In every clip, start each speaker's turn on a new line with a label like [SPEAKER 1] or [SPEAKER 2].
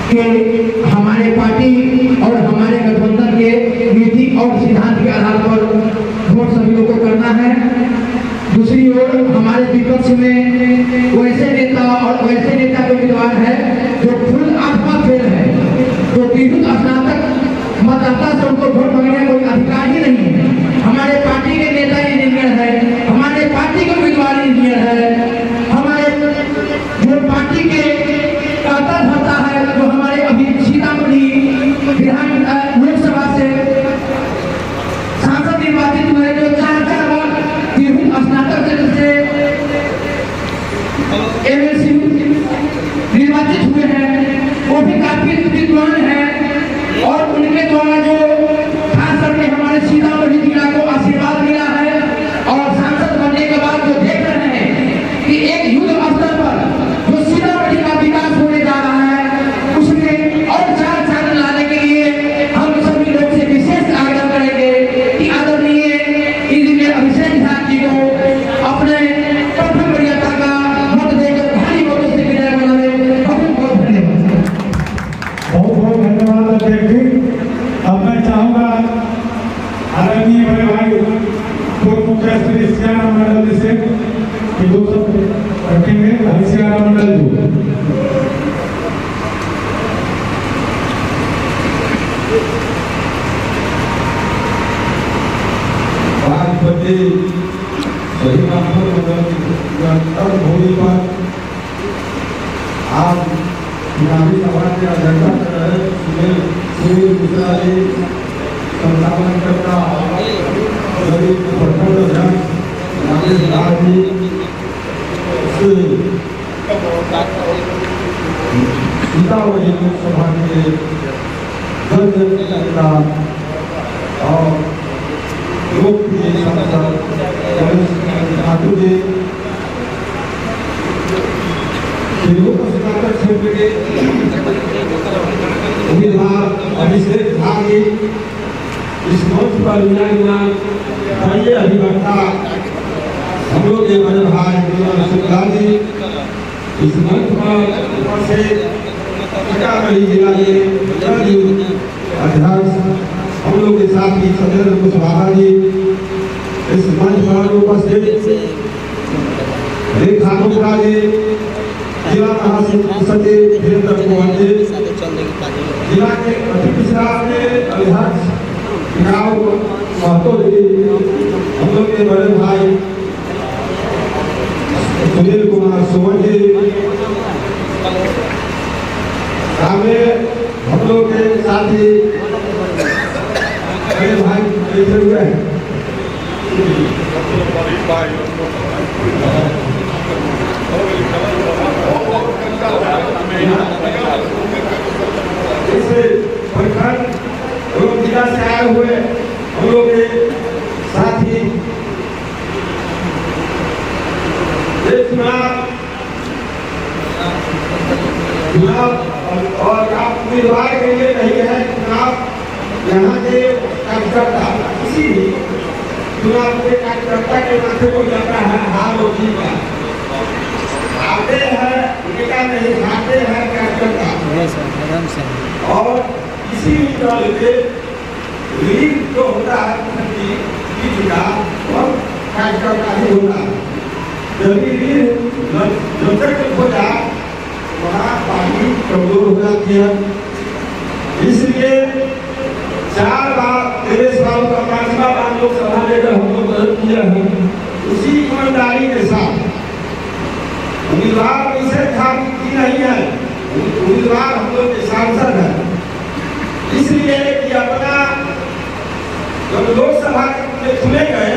[SPEAKER 1] कि हमारे पार्टी और हमारे गठबंधन के नीति और सिद्धांत के आधार पर वोट सभी लोगों को करना है। दूसरी ओर हमारे विपक्ष में वैसे नेता और वैसे नेता के उम्मीदवार है जो फुल आत्मा फेल है, तो विद्युत स्नातक मतदाता से उनको वोट मांगने का कोई अधिकार ही नहीं है। हमारे पार्टी के नेता इंजीनियर है, हमारे पार्टी के उम्मीदवार इंजीनियर है, हमारे जो पार्टी के कार्ता धर्ता है, जो हमारे अभी सीतामढ़ी लोकसभा से सांसद निर्वाचित हुए, जो 4 बार विभिन्न स्नातक से एमएलसी निर्वाचित हुए हैं, वो भी काफी विद्वान हैं और उनके द्वारा जो खास करके हमारे सीतामढ़ी जिला को आशीर्वाद मिला है और सांसद बनने के बाद जो देख रहे हैं कि एक युद्ध स्तर पर जो सीतामढ़ी का विकास होने जा रहा है, उसमें और 4 चांद लाने के लिए हम सभी लोग से विशेष आग्रह करेंगे कि आदरणीय इंजीनियर अभिषेक झा जी को अपने प्रथम वरीयता का मत देकर भारी वोटों से विजय बनाने। बहुत बहुत धन्यवाद।
[SPEAKER 2] बहुत बहुत धन्यवाद अध्यक्ष जी। अब मैं चाहूंगा आदरणीय बड़े भाई पूर्व मुखिया श्री सियाराम मंडल जी से कि 2 शब्द रखेंगे। भाई सियाराम मंडल जी।
[SPEAKER 3] राष्ट्रपति सही भूमि पर आज चुनावी सभा के अध्यक्षता कर रहे सुनील मिश्रा जी, संचालन करता प्रखंड अध्यक्ष राजेश लाल जी, सीतामढ़ी लोकसभा के जनजातीय नेता और लोकप्रिय सांसद ठाकुर जी, लोक स्नातक क्षेत्र के उम्मीदवार अभिषेक झा जी, इस मंच पर बड़े अभिवक्ता हम लोग के बड़े भाई शुक्ला जी, इस मंच पर से सीतामढ़ी जिला के अध्यक्ष हम लोग के साथ ही सदस्य कुशवाहा जी, इस मंच पर उपस्थित रेखा गुप्ता जी, जिला महासचिव वीरेंद्र कुमार जी, जिला के अध्यक्ष अध्यक्ष चुनाव महतो जी, हम लोग के बड़े भाई सुनील कुमार सुमन जी, सामने हम लोग के साथी बड़े भाई बैठे हुए हैं। इससे प्रखंड एवं जिला से आए हुए हम लोग के साथी चुनाव और आप उम्मीदवार के लिए नहीं है चुनाव, यहाँ के कार्यकर्ता किसी भी चुनाव के कार्यकर्ता के माथे को जाता है हार और जीत का, आते हैं नेता नहीं, खाते हैं कार्यकर्ता। और किसी भी दल के लीड जो होता है जीत का और कार्यकर्ता ही होता है। जब जब तक हो जाए वहाँ पार्टी कमजोर हो जाती है। इसलिए 4 बार देश बाबू का 5वां बार लोकसभा लेकर हम लोग मदद किया है, उसी ईमानदारी के साथ। उम्मीदवार इसे की नहीं है, उम्मीदवार हम लोग के सांसद है, इसलिए कि अपना जब लोकसभा में चुने गए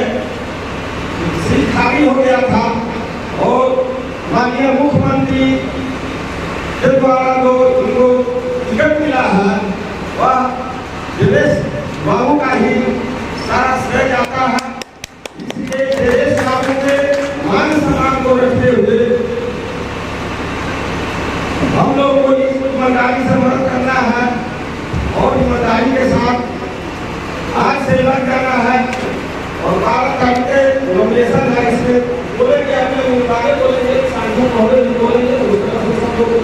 [SPEAKER 3] सीट खाली हो गया था और माननीय मुख्यमंत्री के द्वारा जो उनको टिकट मिला है वह देवेश बाबू का ही सारा श्रेय जाता है। इसलिए देवेश बाबू के मान सम्मान को रखते हुए हम लोग को इस ईमानदारी से मदद करना है और ईमानदारी के साथ आज से लग जाना है और भारत करके नॉमिनेशन है। इसमें बोलेंगे अपने मुताबिक बोलेंगे, सांसद बोलेंगे, उस तरह से सब लोग को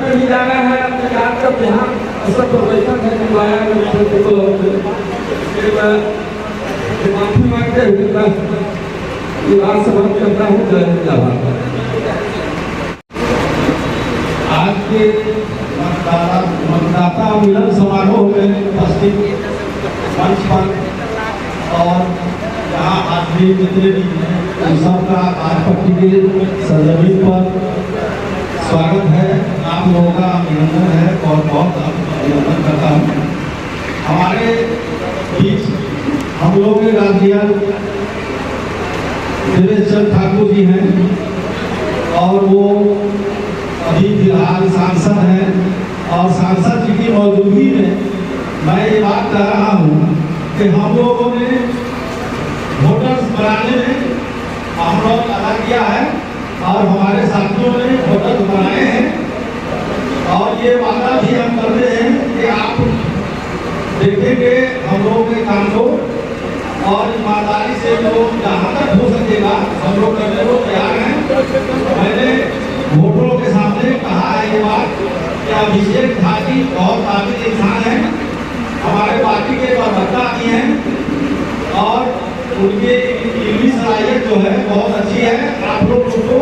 [SPEAKER 3] में भी जाना है अपने कार्यक्रम यहाँ सब प्रदर्शन है निभाया माफी मांगते हुए ये बात समाप्त करता हूँ। जय हिंद जय भारत।
[SPEAKER 2] आज के मतदाता मिलन समारोह में उपस्थित मंच पर और यहाँ आदमी जितने भी हैं उन सबका आज पट्टी के सरजमीन पर स्वागत है। आप लोगों का अभिनंदन है और बहुत अभिनंदन करता हूँ। हमारे बीच हम लोग के गार्जियन दिनेश चंद्र ठाकुर जी हैं और वो अभी फिलहाल सांसद हैं और सांसद जी की मौजूदगी में मैं ये बात कर रहा हूँ कि हम लोगों ने वोटर्स बनाने में हम लोग लगा किया है और हमारे साथियों ने वोटर्स बनाए हैं और ये वादा भी हम करते हैं कि आप देखेंगे हम लोगों के काम को और ईमानदारी से जो जहाँ तक हो सकेगा हम लोग करने को तैयार हैं। मैंने वोटरों के सामने कहा है ये बात कि अभिषेक झाजी बहुत काबिल इंसान है, हमारे पार्टी के प्रवक्ता भी हैं और उनकी इल्मी सलाहियत जो है बहुत अच्छी है। आप लोग उसको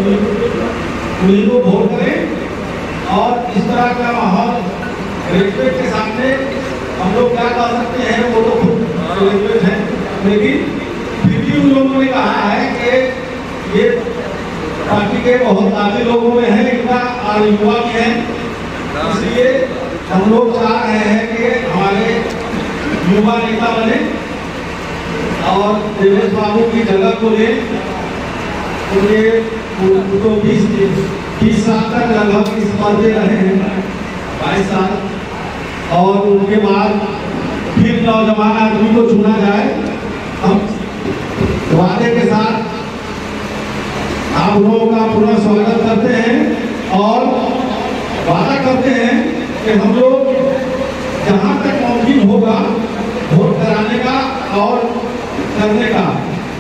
[SPEAKER 2] उन्हीं को वोट करें और इस तरह का माहौल रेस्पेक्ट के सामने हम लोग क्या कर सकते हैं वो तो खुद रेस्पेक्ट है, लेकिन फिर भी उन लोगों ने कहा है कि ये पार्टी के बहुत काबिल लोगों में है इनका और युवा भी है, इसलिए हम लोग चाह रहे हैं कि हमारे युवा नेता बने और देवेश बाबू की जगह को ले। उनको 20 साल तक लगभग इस पद पे रहे हैं, 22 साल, और उनके बाद फिर नौजवान आदमी को चुना जाए। हम वादे के साथ आप लोगों का पूरा स्वागत करते हैं और वादा करते हैं कि हम लोग जहाँ तक मुमकिन होगा वोट कराने का और करने का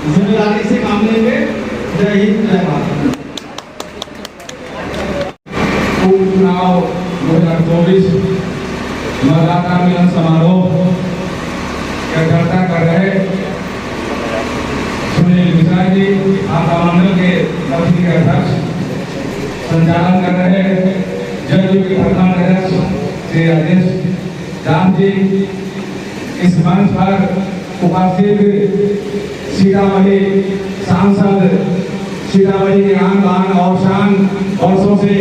[SPEAKER 2] जिम्मेदारी से काम लेंगे। जय हिंद जय भारत।
[SPEAKER 4] उपचुनाव 2024 मतदाता मिलन समारोह की अध्यक्षता कर रहे सुनील मिश्रा जी, आपका मंडल के कमेटी के अध्यक्ष, संचालन कर रहे जदयू के प्रधान अध्यक्ष श्री राजेश राम जी, इस मंच पर उपस्थित सीतामढ़ी सांसद, सीतामढ़ी के आन बान और शान वर्षों से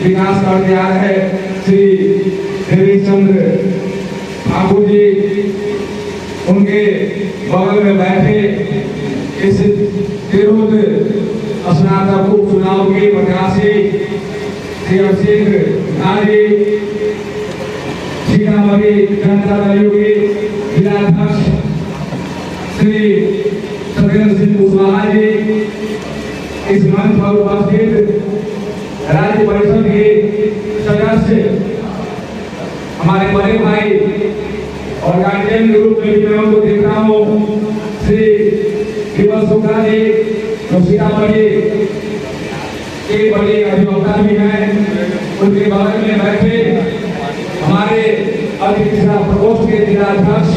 [SPEAKER 4] विकास करते आ रहे श्री देवेश चंद्र ठाकुर जी, उनके बगल में बैठे इस तिरुद स्नातक उपचुनाव के प्रत्याशी श्री अभिषेक झाजी, सीतामढ़ी जनता दल के जिलाध्यक्ष श्री सत्येंद्र सिंह कुशवाहा जी, इस मंच पर उपस्थित राज्य परिषद के सदस्य हमारे बड़े भाई और गार्जियन ग्रुप में भी मैं उनको देख रहा हूँ, श्री विमल शुक्ला जी जो सीतामढ़ी के बड़े अभिवक्ता भी हैं, उनके बगल में बैठे हमारे अतिथिशा प्रकोष्ठ के जिलाध्यक्ष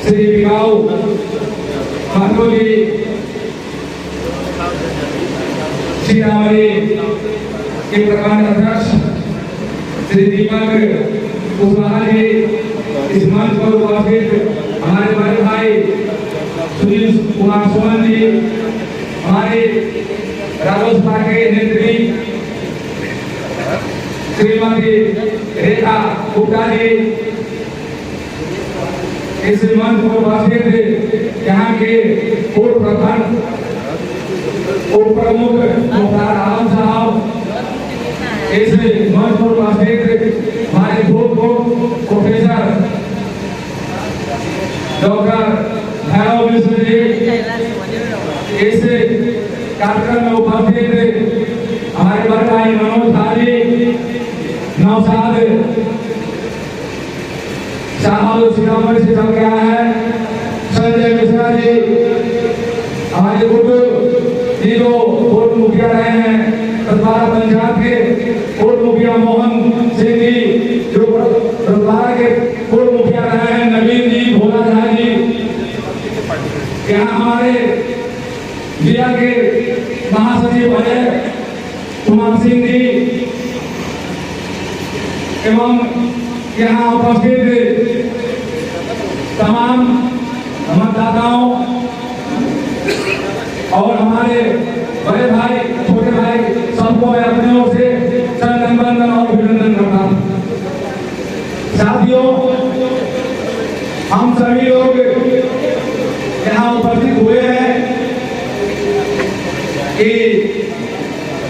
[SPEAKER 4] श्री बिगाऊ महतो जी, सीतामढ़ी के प्रखंड अध्यक्ष श्री दीपक कुशवाहा जी, इस मंच पर उपस्थित हमारे बड़े भाई सुनील कुमार सोमन जी, हमारे रालोसपा के नेत्री श्रीमती रेखा गुप्ता जी, इस मंच पर उपस्थित यहाँ के पूर्व प्रखंड उप प्रमुख मुख्तार आलम साहब, इस मंच पर उपस्थित हमारे भूतपूर्व प्रोफेसर डॉक्टर भैरव मिश्र जी, इस कार्यक्रम में उपस्थित हमारे बड़े भाई मनोज धारी, नौशाद साहब सीतामढ़ी से चल गया है, संजय मिश्रा जी, हमारे गुड्डू जी जो पूर्व मुखिया रहे हैं पंचायत के, पूर्व मुखिया मोहन सिंह जी, जो रतलाम के पूर्व मुखिया रहे हैं नवीन जी, भोला झा जी, यहाँ हमारे जिला के महासचिव अजय कुमार सिंह जी एवं यहाँ उपस्थित तमाम मतदाताओं और हमारे बड़े भाई छोटे भाई सबको मैं अपने ओर से अभिनंदन और अभिनंदन करता हूँ। साथियों, हम सभी लोग यहाँ उपस्थित हुए हैं कि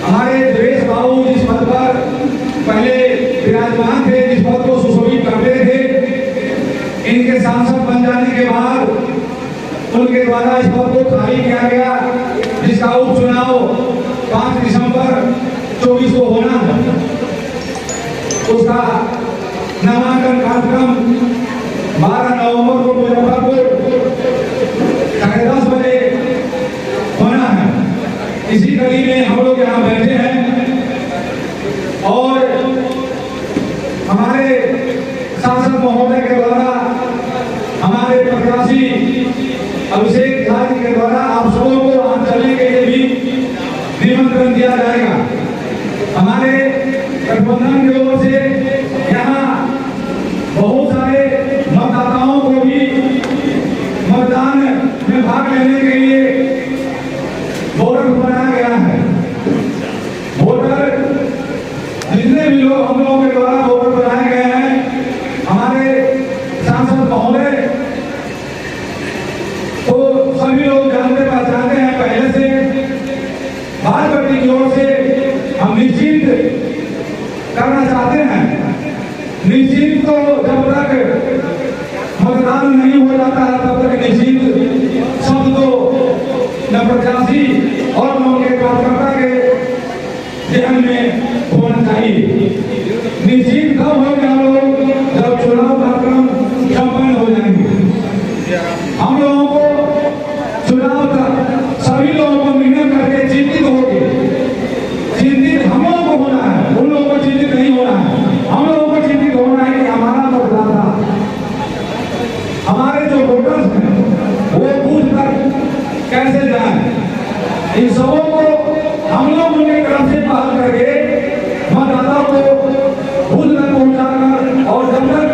[SPEAKER 4] हमारे देवेश बाबू जिस पद पर पहले विराजमान थे, जिस पद को सुशोभित करते थे, इनके सांसद बन जाने के बाद उनके द्वारा इस पद को खाली किया गया, जिसका उपचुनाव 5 दिसंबर 24 को होना है। उसका नामांकन कार्यक्रम 12 नवंबर को मुजफ्फरपुर 10:30 बजे होना है। इसी कड़ी में हम लोग यहाँ बैठे हैं और हमारे सांसद महोदय के द्वारा, हमारे प्रत्याशी अभिषेक झा जी के द्वारा आप सबों को वहां चलने के लिए भी निमंत्रण दिया जाएगा। हमारे गठबंधन की ओर से यहाँ बहुत सारे मतदाताओं को भी मतदान में भाग लेने के लिए वोटर बनाया गया है। वोटर जितने भी लोग हम लोगों के द्वारा वोटर बनाए गए हैं, हमारे सांसद महोदय तो सभी लोग जानते पहचानते हैं पहले से। भाजपा की ओर से हम निश्चित करना चाहते हैं, निश्चित तो जब तक मतदान नहीं हो जाता है तब तक निश्चित शब्द तो न प्रत्याशी और न उनके कार्यकर्ता के ध्यान में होना चाहिए। निश्चित कब होंगे हम लोग, जब चुनाव कार्यक्रम संपन्न हो जाएंगे। हम लोगों को चुनाव तक सभी लोगों को मिलकर करके चिंतित होगी। चिंतित हम लोगों को होना है, उन लोगों को चिंतित नहीं होना है। हम लोगों को चिंतित होना है कि हमारा मतदाता, हमारे जो वोटर्स हैं वो बूथ तक कैसे जाए। इन सबों को हम लोग उनके तरफ से पहल करके मतदाताओं को बूथ तक पहुंचाकर, और जब तक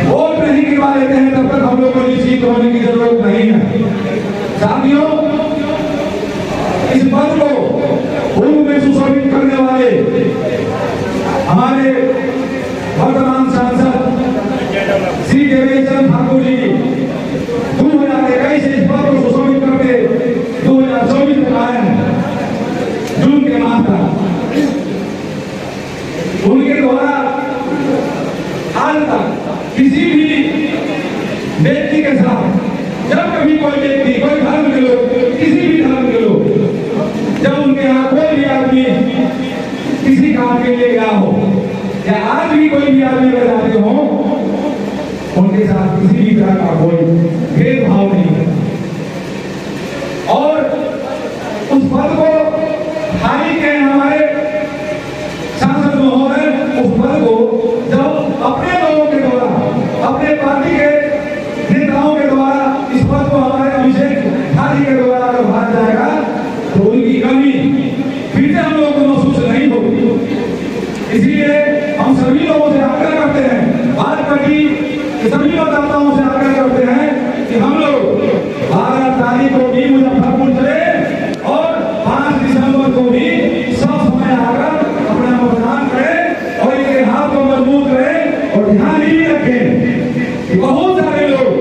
[SPEAKER 4] वोट नहीं गिरवा लेते हैं तब तक हम लोग को निश्चित होने की जरूरत नहीं है। साथियों, इस पद को पूर्व में सुशोभित करने वाले हमारे वर्तमान सांसद श्री देवेश ठाकुर जी 2021 से इस पद को सुशोभित करके 2024 तक आए हैं, जून के माह तक। उनके द्वारा आज तक किसी भी व्यक्ति के साथ, जब कभी कोई व्यक्ति, कोई धर्म के लोग, किसी भी धर्म के लोग, जब उनके यहाँ कोई भी आदमी किसी काम के लिए गया हो, या आज भी कोई भी आदमी अगर जाते हो, उनके साथ किसी भी तरह का कोई भेदभाव नहीं है। और उस पद को खाली के हमारे सांसद महोदय उस पद को जब अपने लोगों के द्वारा, अपने पार्टी के नेताओं के द्वारा इस पद को हमारे अभिषेक झा जी के द्वारा अगर भरा जाएगा तो उनकी कमी फिर से हम लोगों को महसूस नहीं होगी। इसलिए हम सभी लोगों से आग्रह करते हैं, भाजपा की सभी मतदाताओं से आग्रह करते हैं कि हम लोग 12 तारीख को भी मुजफ्फरपुर चले और 5 दिसंबर को भी सब समय आकर अपना मतदान करें और इनके हाथ को मजबूत करें। और ध्यान ही रखें कि बहुत सारे लोग,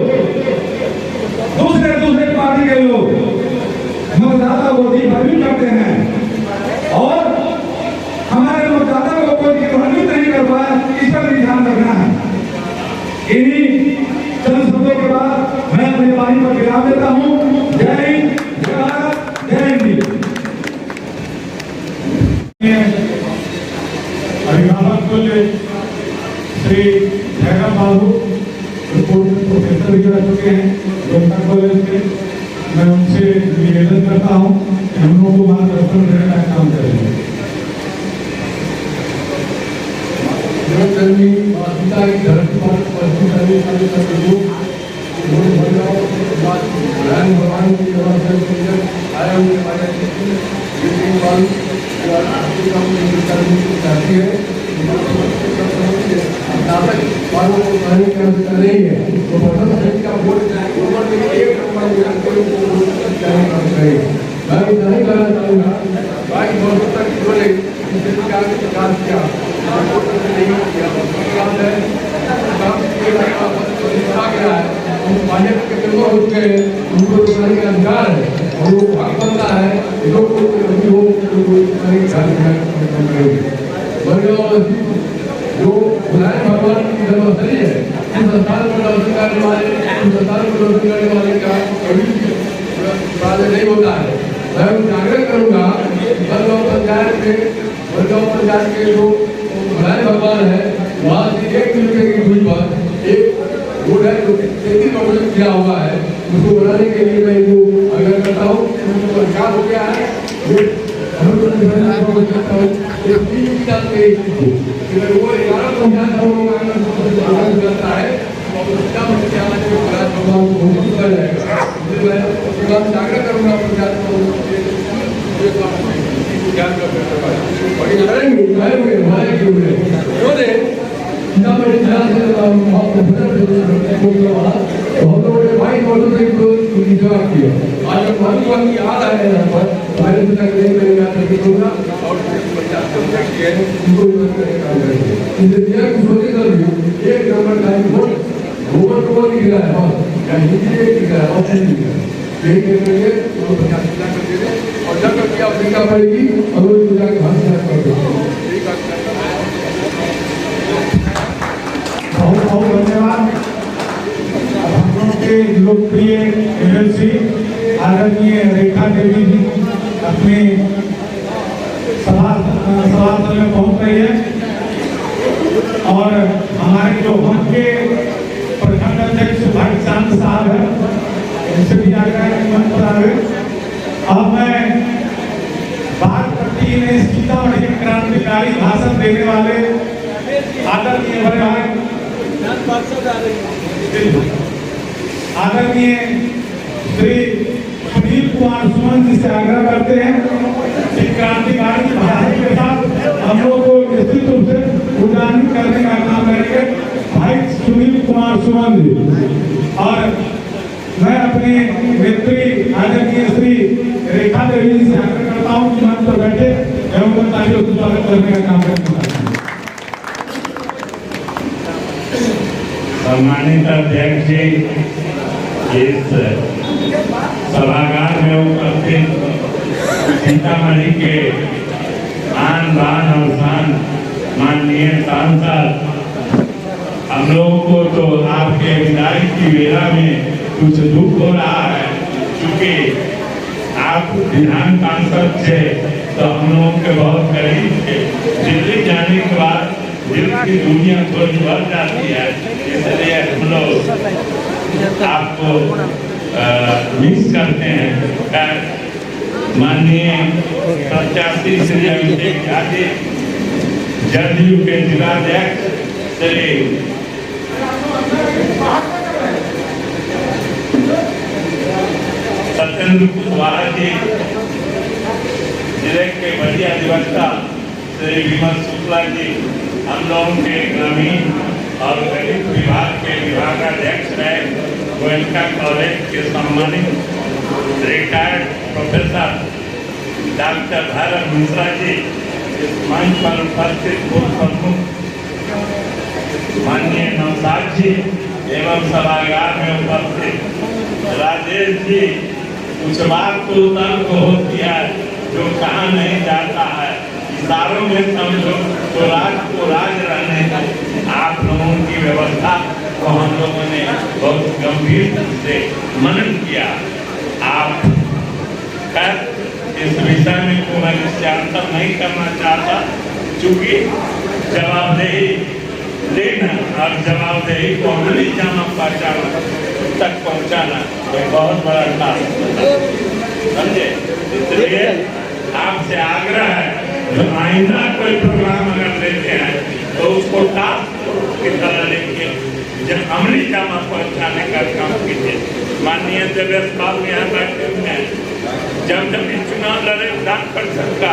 [SPEAKER 4] दूसरे पार्टी के लोग मतदाता को दिग्भ्रमित करते हैं और हमारे मतदाता को कोई दिग्भ्रमित नहीं कर पाए, इस पर भी ध्यान रखना है। इन्हीं चंद शब्दों के बाद मैं अपनी वाणी पर विराम देता हूँ। जय हिंद, जय भारत, जय हिंद।
[SPEAKER 2] अभिभावक श्री जयराम बाबू प्रोफेसर भी रह चुके हैं डॉक्टर कॉलेज के, मैं उनसे निवेदन करता हूँ कि हम लोग को मार्गदर्शन देने का काम करेंगे।
[SPEAKER 5] जन्मी पिता की धरती पर उपस्थित रहने वाले सभी लोग भगवान की आए हुए हमारे चाहती है नाटक वालों को कहने की आवश्यकता नहीं है तो बटन सही का वोट एक मैं भी नहीं कहना चाहूँगा बाकी वर्षों तक इन्होंने विकास किया भाजपा के मेंबर हो चुके हैं उनको करने का अधिकार है और वो हक बनता है लोग जो बुलाए भगवान की धर्मस्थली है उस संस्थान को दर्शन करने वाले उस संस्थान को दर्शन करने वाले का कभी बात नहीं होता है। मैं आग्रह करूँगा बलगांव पंचायत के जो बुलाए भगवान है वहाँ से 1 किलोमीटर की दूरी पर एक रोड है जो 33 किलोमीटर किया हुआ है उसको बनाने के लिए मैं जो आग्रह करता हूँ उनको अधिकार हो गया है वो 11 पंचायत करता है आग्रह करूँगा पंचायत भाई आ रहा है यहाँ पर हमारे पिता के और एक नंबर का गोबर को नहीं गिरा है या हिंदी दिख रहा है और नहीं दिख रहा है यही कहते हैं और जब तक क्या अधिकार पड़ेगी और वो पूजा के भाषण कर देंगे।
[SPEAKER 2] बहुत बहुत धन्यवाद। हम लोग के लोकप्रिय एमएलसी आदरणीय रेखा देवी जी अपने सभास्थल में पहुंच रही है और हमारे जो हम के प्रखंड अध्यक्ष भाई चांद साहब है इनसे भी आग्रह है कि मंच पर आवे। अब मैं बात करती है सीतामढ़ी क्रांतिकारी भाषण देने वाले आदरणीय आदरणीय श्री सुनील कुमार सुमन जी से आग्रह करते हैं कि क्रांतिकारी भाषण के साथ हम लोग को निश्चित रूप से उजागर करने का काम करेंगे भाई सुनील कुमार सुमन जी। और मैं अपने नेत्री आदरणीय श्री रेखा देवी जी से आग्रह करता हूँ कि मंच पर बैठे एवं तालियों से स्वागत करने का काम करेंगे।
[SPEAKER 6] सम्मानित अध्यक्ष जी, इस सभागार में उपस्थित सीतामढ़ी के आन बान और शान माननीय सांसद, हम लोगों को तो आपके विदाई की वेला में कुछ दुख हो रहा है क्योंकि आप विधान पार्षद थे तो हम लोगों के बहुत करीब थे। दिल्ली जाने के बाद दिल की दुनिया थोड़ी बढ़ जाती है, इसलिए हम लोग आपको मिस करते हैं। माननीय प्रत्याशी श्री अभिषेक झा जी, जदयू के जिलाध्यक्ष श्री सत्येंद्र कुशवाहा जी, जिले के बढ़िया अधिवक्ता श्री विमल शुक्ला जी, हम लोगों के ग्रामीण और गरीब विभाग के विभागाध्यक्ष रहे गोयनका कॉलेज के सम्मानित retired professor doctor Bhairav Mishra ji, इस मंच पर उपस्थित पूर्व प्रमुख माननीय नौसाद जी एवं सभागार में उपस्थित राजेश जी, कुछ बात तो तर्क होती है जो कहा नहीं जाता है, इशारों में समझो तो राज को राज रहने दो। आप लोगों की व्यवस्था को हम लोगों ने बहुत गंभीर से मनन किया। आप इस विषय में को मैं विस्तार नहीं करना चाहता, चूंकि जवाबदेही लेना और जवाबदेही को अमली जामा तक पहुंचाना एक बहुत बड़ा टास्क समझे। इसलिए आपसे आग्रह है जो आइंदा कोई प्रोग्राम अगर लेते हैं तो उसको टास्क की तरह लेके जब अमली जामा पहुंचाने का काम कीजिए। माननीय देवेश बाबू यहाँ बैठे हुए हैं, जब ये चुनाव लड़े विधान परिषद का,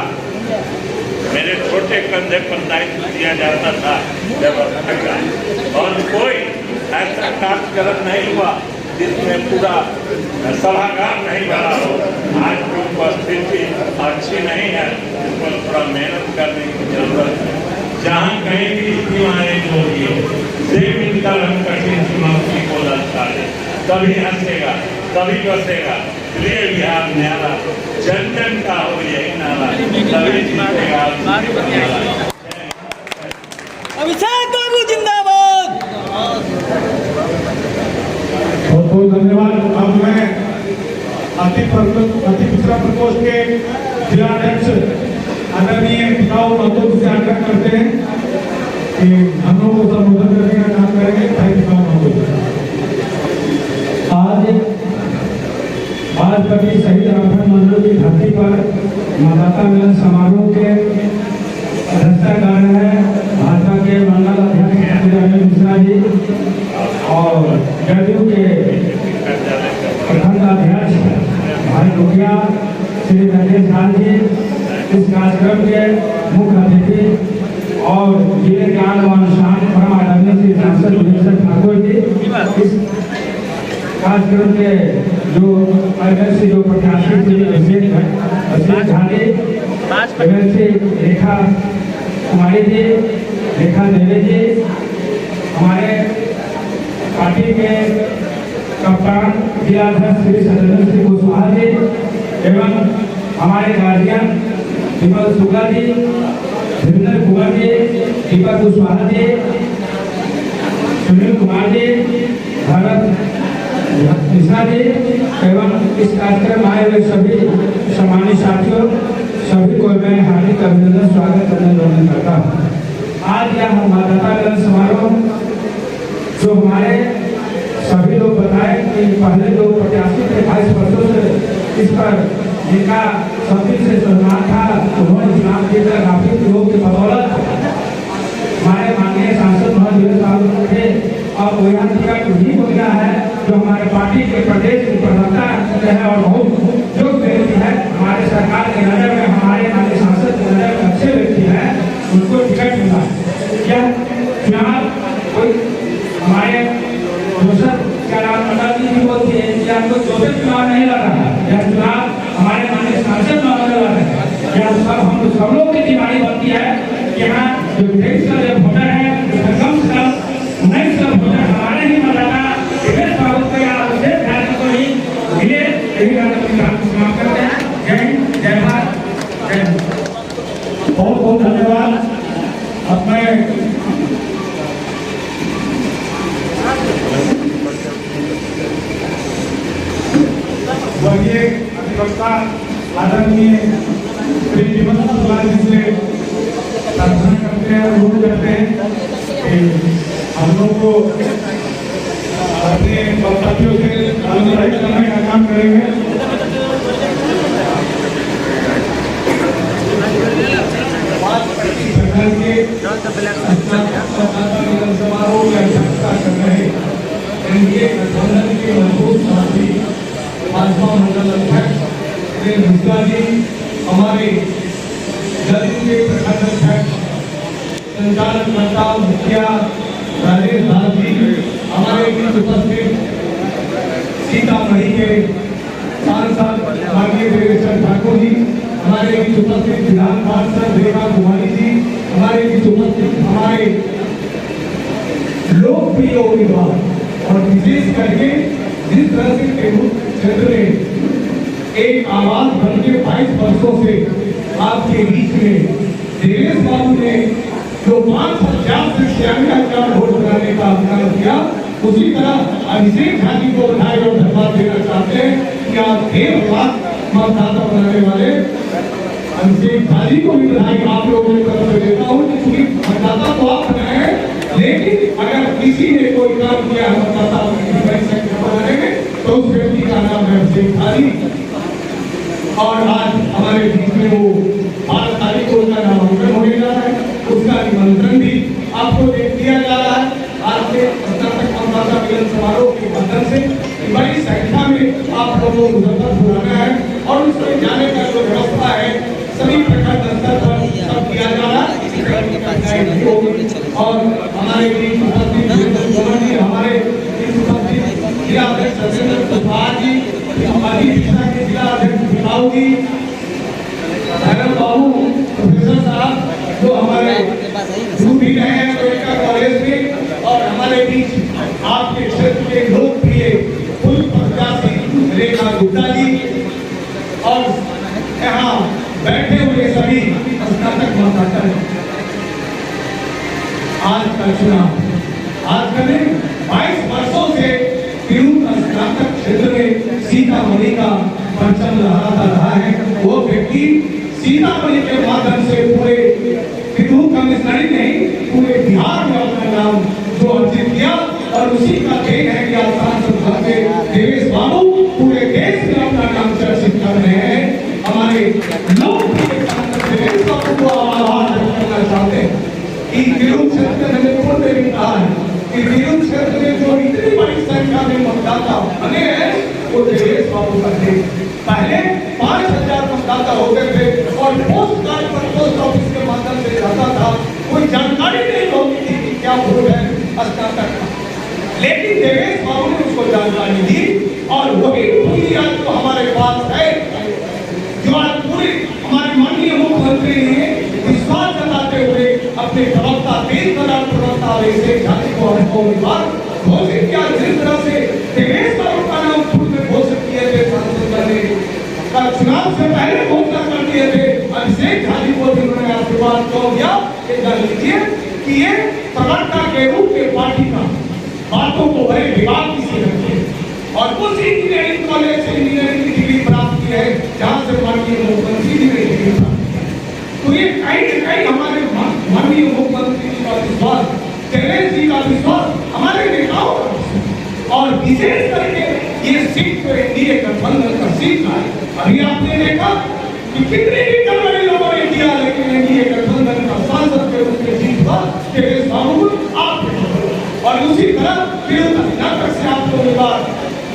[SPEAKER 6] मेरे छोटे कंधे पर दायित्व दिया जाता था व्यवस्था का, और कोई ऐसा कार्यक्रम नहीं हुआ जिसमें पूरा सभागार नहीं भरा हो। आज की उपस्थिति अच्छी नहीं है, इस पर थोड़ा मेहनत करने की जरूरत है। जहाँ कहीं भी सीमाएं होगी से मिलकर हम कठिन चुनौती को लड़ता है, तभी हंसेगा तभी बसेगा। प्रिय बिहार न्यारा जन जन का हो यही नारा, तभी जीतेगा।
[SPEAKER 7] अभिषेक बाबू जिंदाबाद।
[SPEAKER 2] बहुत बहुत धन्यवाद। अब मैं अति पिछड़ा प्रकोष्ठ के जिलाध्यक्ष आदरणीय टिकाऊ महतो से आग्रह करते हैं कि हम लोग को संबोधन करने का काम करेंगे। टिकाऊ महतो आज कभी शहीद रामधन मंडल की धरती पर मतदाता मिलन समारोह के अध्यक्षता कर रहे हैं भाजपा के मंडल अध्यक्ष मिश्रा जी और जदयू के प्रखंड अध्यक्ष भाई मुखिया श्री राजेश लाल जी, इस कार्यक्रम के मुख्य अतिथि और जिले के आन बान शान परम आदरणीय श्री सांसद विजय ठाकुर जी, इस कार्यक्रम के जो अध्यक्ष जो प्रत्याशी थे अभिषेक झाली, रेखा कुमारी जी, रेखा देवी जी, हमारे पार्टी के कप्तान जिलाध्यक्ष श्री सत्येंद्र सिंह कुशवाहा जी एवं हमारे गार्जियन विमल शुक्ला जी, धीरेन्द्र कुमार जी, दीपक कुशवाहा जी, सुनील कुमार जी, भरत मिश्रा जी एवं इस कार्यक्रम आए हुए सभी सम्मानित साथियों, सभी को मैं हार्दिक अभिनंदन स्वागत करता हूँ। आज यह मतदाता मिलन समारोह जो हमारे सभी लोग बताए कि पहले जो प्रत्याशी थे 22 वर्षों से इस पर जिनका सभी से सम्मान था, उन्होंने चुनाव जीतकर काफी लोग की बदौलत हमारे माननीय सांसद महोदय साहब थे और वो यहाँ टिकट नहीं हो गया है, जो हमारे पार्टी के प्रदेश की प्रवक्ता है और बहुत योग्य व्यक्ति है, हमारे सरकार की नजर में, हमारे माननीय सांसद की नजर में अच्छे व्यक्ति है, उनको टिकट मिला। यह चुनाव कोई हमारे जोसेफ क्या नाम मंडल जी बोलती है कि आपको जोसेफ चुनाव नहीं लड़ रहा है, यह चुनाव हमारे माननीय सांसद महोदय लड़ रहे हैं। यह सब लोग की जिम्मेदारी बनती है कि यहाँ जो 23 वोटर है कम से कम 19 वोटर हमारे ही मतदाता दिनेश बाबू को या अभिषेक झाली को ही मिले, यही समाप्त करते हैं। जय हिंद, जय भारत, जय हिंद। बहुत बहुत धन्यवाद। अब मैं वही अधिवक्ता आदरणीय श्री विमल शुक्ला जी से प्रार्थना करते हैं, अनुरोध करते हैं कि हम लोग को अपने वक्तव्यों से अनुग्रहित करने का काम करेंगे। समारोह की अध्यक्षता कर रहे एनडीए गठबंधन के मजबूत साथी भाजपा मंडल अध्यक्ष श्री मिश्रा जी, हमारे जदयू के प्रखंड अध्यक्ष संचालककर्ता मुखिया राजेश लाल जी, हमारे बीच उपस्थित सीतामढ़ी के सांसद माननीय देवेश ठाकुर जी, हमारे बीच उपस्थित विधान पार्षद रेखा कुमारी जी, हमारे बीच उपस्थित हमारे लोकप्रिय उम्मीदवार और विशेष करके जिस तरह से टेमू क्षेत्र में एक आवाज बन के 22 वर्षों से आपके बीच में देवेश बाबू ने जो 5,000 से 96,000 वोट बनाने का अभियान किया, उसी तरह अभिषेक झाली को बधाई और धन्यवाद देना चाहते हैं कि आज 1.5 लाख मतदाता बनाने वाले अभिषेक झाली को भी बधाई आप लोगों की तरफ से देता हूँ। क्योंकि मतदाता तो आप बनाए हैं, लेकिन अगर किसी ने कोई काम किया है मतदाता बनाने में तो उस व्यक्ति का नाम है अभिषेक झाली। और आज हमारे बीच में वो 5 तारीख को उसका नामांकन होने जा रहा है, उसका निमंत्रण भी आपको वो मुजफ्फरपुर आना है और उसमें जाने का जो व्यवस्था है सभी प्रखंड स्तर पर सब किया जा रहा है। और हमारे बीच उपस्थित हमारे जिला अध्यक्ष सत्येंद्र कुशवाहा जी, हमारी दिशा के जिला अध्यक्ष बिलाऊ जी, भैरव बाबू प्रोफेसर साहब जो हमारे गुरु भी रहे हैं अमेरिका कॉलेज में, और हमारे बीच आपके क्षेत्र के लोकप्रिय पूर्व प्रत्याशी रेखा गुप्ता जी, और यहाँ बैठे हुए सभी स्नातक मतदाता। आज का चुनाव आज का नहीं 22 वर्षों से स्नातक क्षेत्र में सीतामढ़ी का परचम लहराता रहा है। वो व्यक्ति सीतामढ़ी के माध्यम से पूरे कमिश्नरी नहीं पूरे बिहार में अपना नाम जो अर्जित किया, और उसी का देन है कि आज सांसद से देवेश बाबू पूरे देश में अपना नाम चर्चित कर रहे हैं। हमारे लोग देवेश बाबू को आभार व्यक्त करना चाहते हैं कि तिरुप क्षेत्र में मैंने पूर्व में भी कहा है कि तिरुप क्षेत्र में जो इतनी बड़ी संख्या में मतदाता बने हैं वो देवेश बाबू का थे। पहले 5000 मतदाता होते थे और पोस्ट कार्ड पर पोस्ट ऑफिस के माध्यम से जाता था, कोई जानकारी नहीं होती थी कि क्या वोट है स्नातक का, लेकिन देवेश बाबू ने उसको जानकारी दी और वही पूरी आज जो हमारे पास है, जो आज पूरे हमारे माननीय मुख्यमंत्री ने विश्वास जताते हुए अपने प्रवक्ता तेज प्रधान प्रवक्ता अभिषेक झाजी को हमको उम्मीदवार घोषित किया। जिस तरह से देवेश बाबू का नाम पूर्व में घोषित किए थे सांसद करने का चुनाव से पहले घोषणा कर दिए थे, अभिषेक झाजी को जिन्होंने आशीर्वाद कौन दिया ये जान लीजिए कि ये प्रवक्ता के रूप में पार्टी का बातों को बड़े विवाद की से रखते हैं और उस इंजीनियरिंग कॉलेज से इंजीनियरिंग की डिग्री प्राप्त की है जहां से माननीय मुख्यमंत्री जी ने डिग्री प्राप्त की। तो ये कहीं न कहीं हमारे माननीय मुख्यमंत्री जी का विश्वास, देवेश जी का विश्वास, हमारे नेताओं का विश्वास, और विशेष करके ये सीट तो एनडीए गठबंधन का सीट है। अभी आपने देखा कि कितने भी कमरे लोगों ने किया, लेकिन एनडीए गठबंधन का सांसद के रूप में जीत हुआ देवेश बाबू आप, और उसी तरह कर्नाटक से आपको उम्मीदवार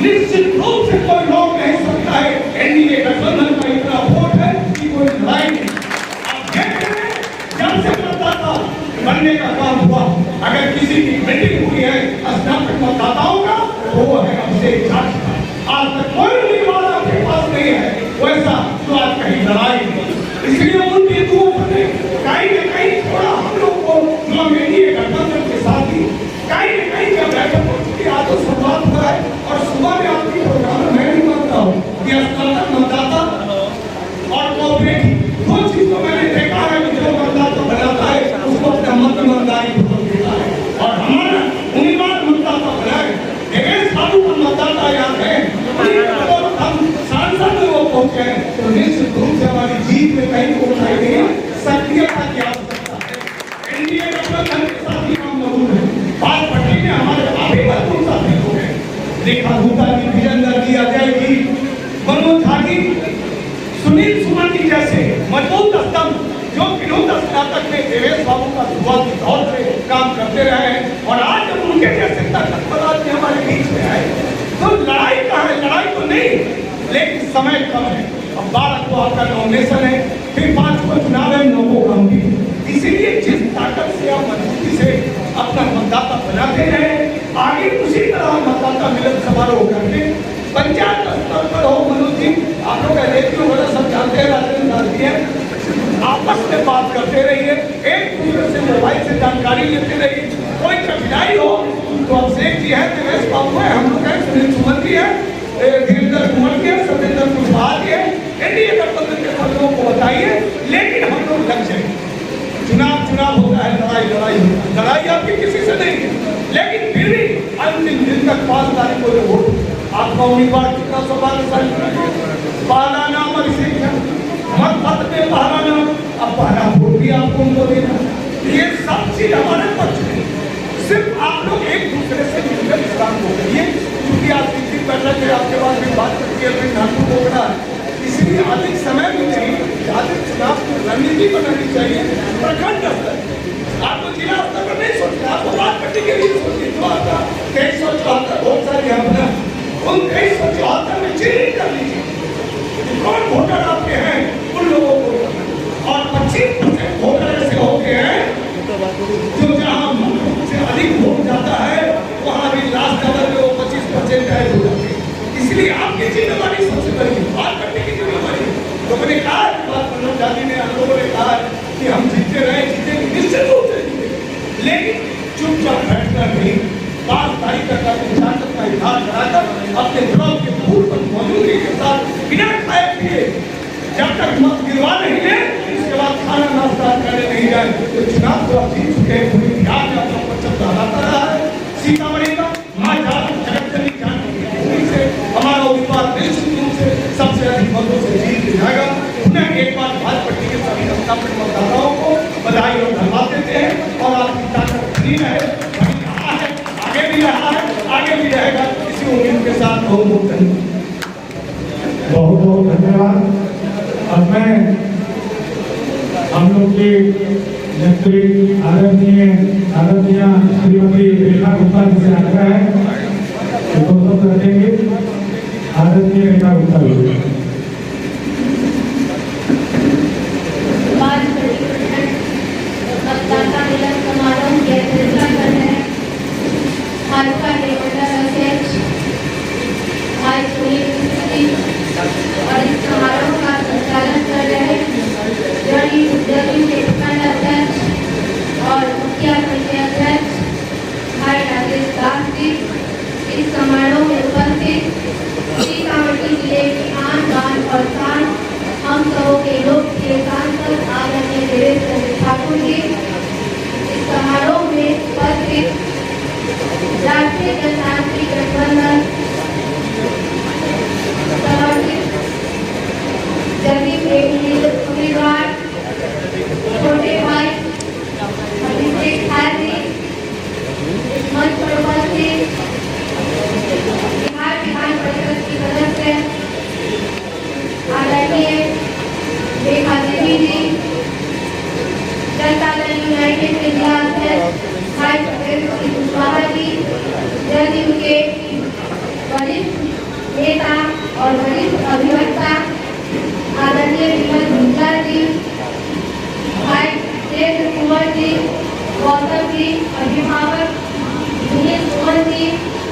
[SPEAKER 2] निश्चित रूप से कोई रोक नहीं सकता है। एनडीए गठबंधन का इतना वोट है कि कोई लड़ाई नहीं। आप देखते हैं जब से मतदाता बनने का काम हुआ, अगर किसी की मीटिंग हुई है स्नातक मतदाताओं का तो वो है अभिषेक झाजी का। आज तक कोई उम्मीदवार आपके पास नहीं है वैसा तो आज कहीं लड़ाई नहीं। इसलिए उन बिंदुओं पर कहीं न कहीं थोड़ा हम लोग को जो एनडीए गठबंधन के साथ ही कहीं न कहीं जब बैठक हो चुकी आज तो शुरुआत हुआ है, और सुबह में आपकी प्रोग्राम मैं नहीं मानता हूँ कि स्नातक मतदाता और कोऑपरेटिव दो चीज को मैंने देखा है कि जो मतदाता बनाता है उसको अपने मत ईमानदारी पूर्वक देता है, और हमारा उम्मीदवार मतदाता बनाए देवेश बाबू का मतदाता याद है हम सांसद में वो पहुंचे हैं तो निश्चित रूप से हमारी जीत में कहीं को उठाई गई सक्रियता की आवश्यकता है। एनडीए गठबंधन के साथ ही काम मौजूद है। बात पट्टी में हमारे अभी महत्वपूर्ण साथी हो गए, रेखा गुप्ता जी, विजेंद्र जी, अजय जी, मनोज झा जी, सुनील सुमन जी जैसे मजबूत स्तंभ जो विनोद स्नातक में देवेश बाबू का शुरुआती दौर से काम करते रहे हैं, और आज जब उनके जैसे ताकतवर आदमी हमारे बीच में आए तो लड़ाई कहाँ है? लड़ाई तो नहीं, लेकिन समय कम है। अब 12 को आपका नॉमिनेशन है, फिर 5 को चुनाव है, 9 को काउंटिंग। इसीलिए जिस ताकत से आप मजबूती से अपना मतदाता बनाते रहे, आगे उसी तरह मतदाता मिलन समारोह करके पंचायत स्तर पर हो। मनोज जी आप लोग रेडियो वगैरह सब जानते हैं, राजनीति है, आपस में बात करते रहिए, एक दूसरे से मोबाइल से जानकारी लेते रहिए। कोई कठिनाई हो तो अभिषेक जी है, देवेश बाबू है, हम लोग हैं, सुनील सुमन जी है, वीरेंद्र कुमार जी है, सत्येंद्र कुशवाहा जी है, एनडीए गठबंधन के सब लोगों को बताइए। लेकिन हम लोग लग जाए, चुनाव होता है, लड़ाई आपकी किसी से नहीं है, लेकिन फिर भी अंतिम दिन तक 5 तारीख को जो वोट आपका उम्मीदवार कितना सौभाग्यशाली, पहला नाम अभिषेक है, मत पत्र में पहला नाम, अब पहला वोट भी आपको उनको देना। ये सब चीज हमारे पक्ष में, सिर्फ आप लोग एक दूसरे से मिलकर इस काम को करिए, क्योंकि आप किसी बैठक में आपके पास भी बात करती है, इसलिए अधिक समय भी चाहिए, अधिक चुनाव की रणनीति बनानी चाहिए। प्रखंड स्तर आपको जिला स्तर पर नहीं सोचना, आपको बात करने के लिए सोचिए। जो आपका 2374 बहुत सारे यहाँ पर
[SPEAKER 3] उन 2374 में चिन्हित कर लीजिए कौन वोटर आपके हैं, उन लोगों को। और 25% वोटर ऐसे होते हैं जो जहां से अधिक वोट जाता है वहां भी लास्ट लेवल में वो 25% ऐड हो जाते हैं। इसलिए आपकी जिम्मेदारी सबसे बड़ी बात करने की जिम्मेदारी। लोगों ने कहा बात पन्ना जाति ने, हम लोगों ने कहा कि हम जीते रहे, जीते निश्चित रूप से जीते, लेकिन चुपचाप बैठकर नहीं, 5 तारीख तक का इजहार कराकर अपने ब्लॉक के बूथ पर मौजूदगी के साथ बिना खाए पिए जब तक मत गिरवा नहीं ले, इसके बाद खाना नाश्ता करने नहीं जाए। तो चुनाव तो आप जीत चुके हैं, पूरी बिहार में अपना परचम लहराता रहा है। सीतामढ़ी का मां जगतजननी जानकी की भूमि से हमारा उम्मीदवार निश्चित रूप से सबसे अधिक मतों से जीत जाएगा। पुनः एक बार भाजपा के सभी मतदाताओं को बधाई और धन्यवाद देते हैं और आपकी ताकत बनी रहे, बनी रहा है, आगे भी रहा है, आगे भी रहेगा। इसी उम्मीद के साथ बहुत बहुत
[SPEAKER 2] धन्यवाद। अब मैं हम लोग की नेत्री आदरणीय श्रीमती रेखा गुप्ता जी से आग्रह है कि दो शब्द रखेंगे। आदरणीय रेखा गुप्ता जी।
[SPEAKER 8] मतदाता मिलन समारोह की अध्यक्षता कर रहे हैं भाजपा के मंडल अध्यक्ष भाई सुनील और इस समारोह का संचालन कर रहे जदयू के प्रखंड अध्यक्ष और मुखिया के अध्यक्ष भाई राजेश दास जी। इस समारोह में उपस्थित सीतामढ़ी जिले की आन बान और शान हम सबों के लोकप्रिय सांसद आदरणीय देवेश चंद्र ठाकुर जी। इस समारोह में उपस्थित राष्ट्रीय जनतांत्रिक गठबंधन समर्थित जदयू के उम्मीदवार छोटे भाई अभिषेक जी, इस मंच पर उपस्थित बिहार विधान परिषद की सदस्य आदरणीय रेखा देवी जी, जनता दल यूनाइटेड के जिला अध्यक्ष भाई पटेल कुशवाहा जी, जदयू के वरिष्ठ नेता और वरिष्ठ अभिवक्ता आदरणीय विमल गुप्ता जी, भाई देवेंद्र कुंवर जी, गौतम जी, अभिभावक सुनील कुंवर जी,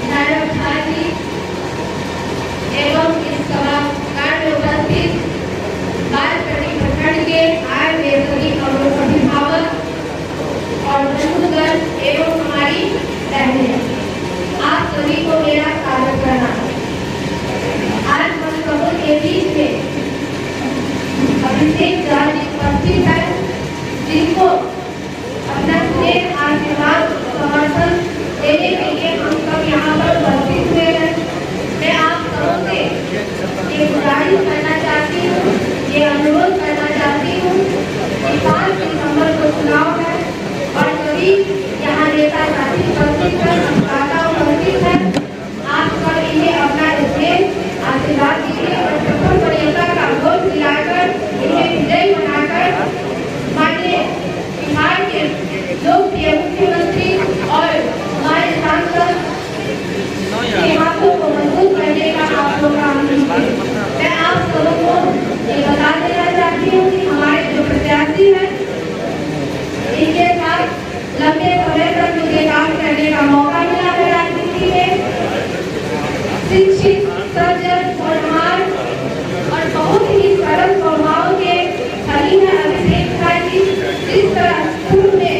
[SPEAKER 8] नारायण झा जी एवं इस सभागार में उपस्थित बालकड़ी प्रखंड के आए हुए सभी अभिभावक और बंधुगण एवं हमारी बहनें, आप सभी को मेरा स्वागत करना। आज हम सबों के बीच में अभिषेक जी उपस्थित है, जिनको अपना स्नेह आशीर्वाद समर्थन देने के लिए हम सब यहाँ पर उपस्थित हुए हैं। मैं आप सबों से ये गुजारिश करना चाहती हूँ, ये अनुरोध करना चाहती हूँ कि 5 दिसंबर को चुनाव है और सभी यहाँ नेता साथी उपस्थित है, मतदाता उपस्थित है। आप सब इन्हें अपना स्नेह आशीर्वाद दीजिए और प्रथम प्रियंका का वोट दिलाकर इन्हें विजयी बनाकर माननीय बिहार के लोकप्रिय मुख्यमंत्री और हमारे सांसद के हाथों को मजबूत करने का आप लोग काम कीजिए। मैं आप सबों को ये बता देना चाहती हूँ कि हमारे जो प्रत्याशी हैं, इनके साथ लंबे समय तक मुझे काम करने का मौका मिला है राजनीति में। शिक्षित, सज्जन, गुणवान और बहुत ही सरल स्वभाव के धनी है अभिषेक जी। जिस तरह पूर्व में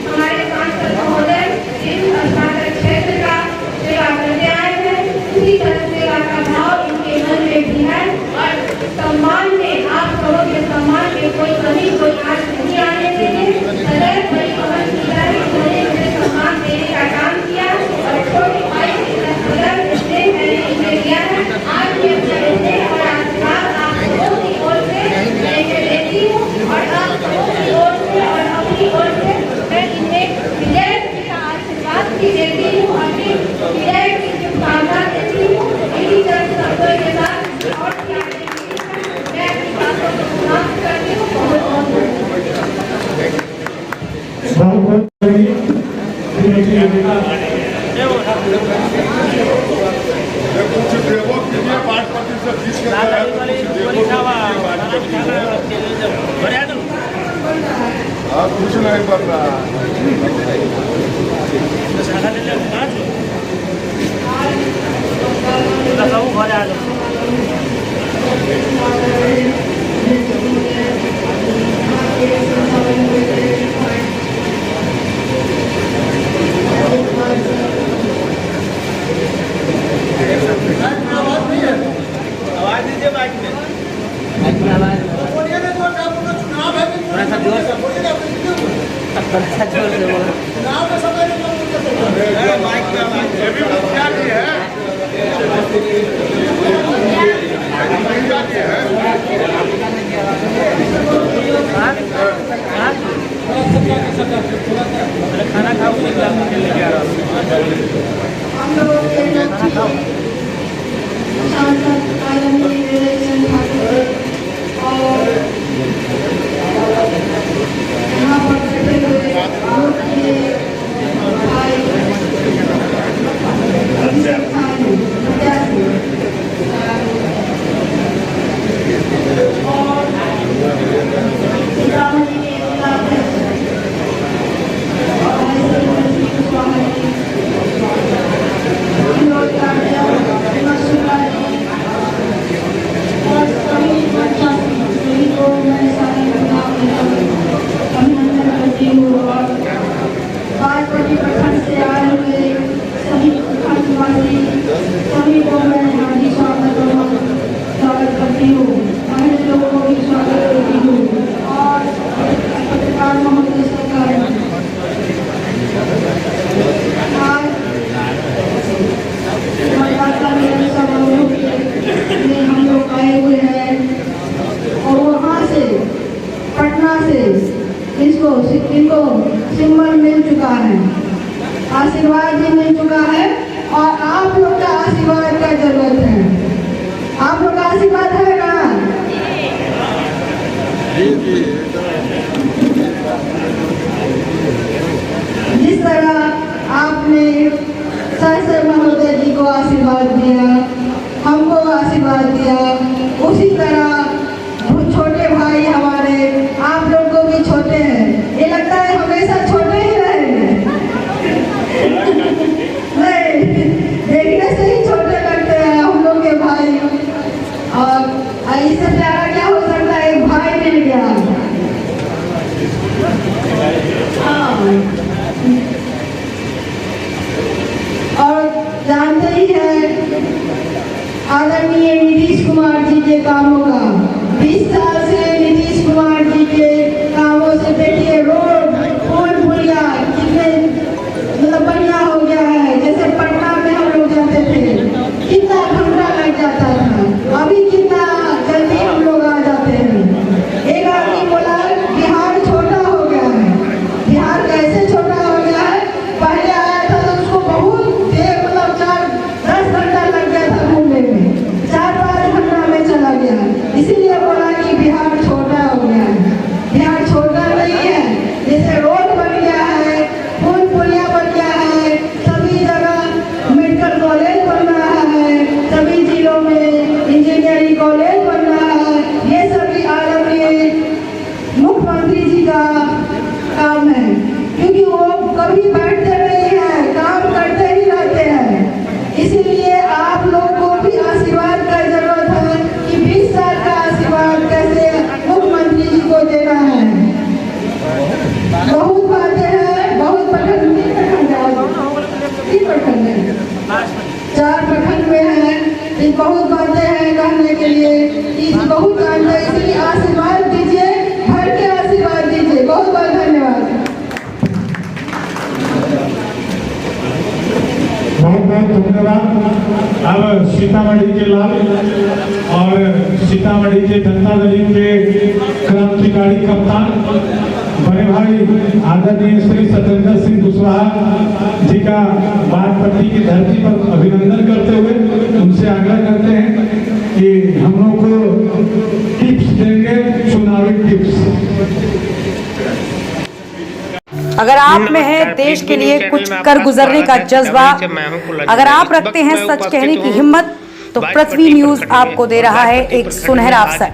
[SPEAKER 8] हमारे सांसद महोदय इस स्नातक क्षेत्र का सेवा करते आए हैं, उसी तरह सेवा का भाव इनके मन में भी है और सम्मान में आप सबों के सम्मान में कोई कमी कोई आंच नहीं आने देंगे। सदैव बड़ी अमन की तरह इन्होंने मुझे सम्मान देने का काम किया और छोटी भाई की तरह स्नेह मैंने इन्हें दिया है। आज भी अपना स्नेह और आशीर्वाद आप सबों की ओर से लेके देती हूँ और आप सबों की ओर से और अपनी ओर से मैं इन्हें विजय का आशीर्वाद भी देती हूँ, अपनी विजय की शुभकामना देती हूँ। इन्हीं चंद शब्दों के साथ और क्या मैं अपनी बातों को समाप्त करती हूँ। बहुत बहुत
[SPEAKER 2] बहुत डेवो कीजिए 5% फीस के हाँ कुछ नहीं बन रहा
[SPEAKER 7] आवाज दीजिए माइक में थोड़ा सा जोर से माइक में
[SPEAKER 2] ये भी मुखिया की है मुखिया की है
[SPEAKER 7] खाना खाओ लेके आ रहा
[SPEAKER 8] हम लोगों के सांसद आदरणीय ठाकुर और यहाँ पर बैठे हुए भाई बागपट्टी प्रखंड से आए हुए सभी प्रखंड निवासी सभी को मैं हार्दिक स्वागत करती हूँ। अन्य लोगों को भी स्वागत करती हूँ और पत्रकार महोदय सरकार आज मतदाता समारोह में हम लोग आए हुए हैं और वहाँ से पटना से इनको सिंबल मिल चुका है, आशीर्वाद भी मिल चुका है और आप लोग का आशीर्वाद का जरूरत है। आप लोग का आशीर्वाद है ना? जिस तरह आपने सर महोदय जी को आशीर्वाद दिया, हमको आशीर्वाद दिया, उसी तरह छोटे भाई हमारे आप लोग को भी छोटे हैं, ये लगता है हमेशा छोटे ही रहेंगे। नहीं, देखने से ही छोटे लगते हैं हम लोग के भाई। और इससे प्यारा क्या हो सकता है, एक भाई मिल गया। और जानते ही हैं आदरणीय नीतीश कुमार जी के कामों का, 20 साल से नीतीश कुमार जी के कामों से देखिए रोड पुल पुलिया कितने बढ़िया हो गया है। जैसे पटना में हम लोग जाते थे कितना घंटा लग जाता था, अभी कितना जल्दी हम लोग आ जाते हैं। एक आदमी बोला बिहार छोटा हो गया है। बिहार कैसे छोटा हो गया है? पहले आया था तो उसको बहुत देर 4-10 घंटा लग गया था घूमने में, 4-5 घंटा में चला गया। इसीलिए बोला कि बिहार छोटा हो गया है। बिहार छोटा नहीं है, जैसे रोड बन गया है, पुल पुलिया बन गया है, सभी जगह मेडिकल कॉलेज बन रहा है, सभी जिलों में इंजीनियरिंग कॉलेज बन रहा है। ये सभी आदरणीय मुख्यमंत्री जी का काम है, क्योंकि वो कभी बैठते नहीं हैं, काम करते ही रहते हैं। इसीलिए आप लोग को भी आशीर्वाद का जरूरत है कि 20 साल का आशीर्वाद कैसे मुख्यमंत्री जी को देना है। बहुत बातें हैं, बहुत प्रखंड है, 4 प्रखंड में है, बहुत बातें हैं कहने के लिए, बहुत जानते हैं। इसलिए आशीर्वाद दीजिए, भर के आशीर्वाद दीजिए। बहुत बहुत धन्यवाद।
[SPEAKER 2] बहुत बहुत धन्यवाद। अब सीतामढ़ी के लाल और सीतामढ़ी के जनता दल के क्रांतिकारी कप्तान बड़े भाई आदरणीय श्री सत्येंद्र सिंह कुशवाहा जी का बागपट्टी की धरती पर अभिनंदन करते हुए उनसे आग्रह करते हैं कि हम लोग को टिप्स देंगे, चुनावी टिप्स।
[SPEAKER 9] अगर आप में है देश के लिए कुछ कर गुजरने का जज्बा, अगर आप रखते हैं सच कहने की हिम्मत, तो पृथ्वी न्यूज आपको दे रहा है एक सुनहरा अवसर,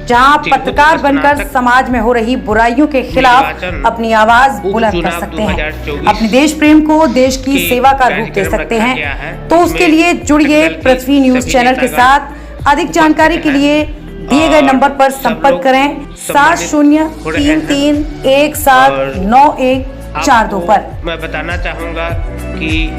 [SPEAKER 9] जहां आप पत्रकार बनकर समाज में हो रही बुराइयों के खिलाफ अपनी आवाज बुलंद कर सकते हैं, अपने देश प्रेम को देश की सेवा का रूप दे सकते हैं। तो उसके लिए जुड़िए पृथ्वी न्यूज चैनल के साथ। अधिक जानकारी के लिए दिए गए नंबर पर संपर्क करें 7033179142 पर।
[SPEAKER 10] मैं बताना चाहूंगा कि